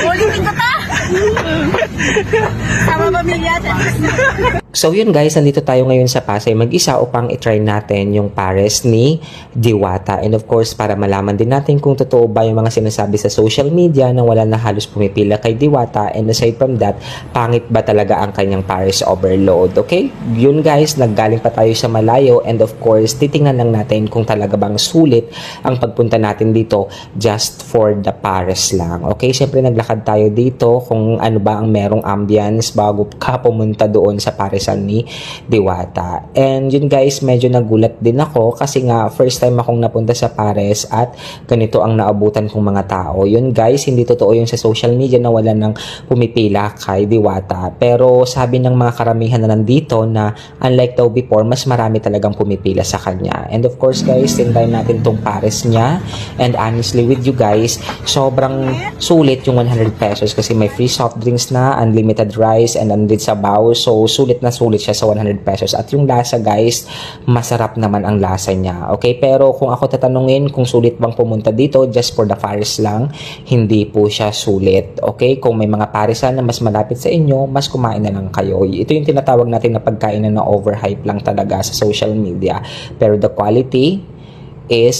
Ulitin ko pa! Sama pamilya. So yun guys, nandito tayo ngayon sa Pasay mag-isa upang itry natin yung pares ni Diwata. And of course, para malaman din natin kung totoo ba yung mga sinasabi sa social media na wala na halos pumipila kay Diwata. And aside from that, pangit ba talaga ang kanyang pares overload? Okay? Yun guys, naggaling pa tayo sa malayo. And of course, titingnan lang natin kung talaga bang sulit ang pagpunta natin dito just for the pares lang. Okay? Siyempre naglakad tayo dito kung ano ba ang merong ambience bago ka pumunta doon sa pares ni Diwata. And yun guys, medyo nagulat din ako kasi nga first time akong napunta sa pares at ganito ang naabutan kong mga tao. Yun guys, hindi totoo yung sa social media na wala nang pumipila kay Diwata. Pero sabi ng mga karamihan na nandito na unlike daw before, mas marami talagang pumipila sa kanya. And of course guys, tindahan natin tong pares niya. And honestly with you guys, sobrang sulit yung 100 pesos kasi may free soft drinks na, unlimited rice, and unlimited sabaw. So sulit na sulit siya sa 100 pesos. At yung lasa guys, masarap naman ang lasa niya. Okay, pero kung ako tatanungin kung sulit bang pumunta dito just for the pares lang, hindi po siya sulit. Okay, kung may mga paresan na mas malapit sa inyo, mas kumain na lang kayo. Ito yung tinatawag natin na pagkain na overhype lang talaga sa social media. Pero the quality is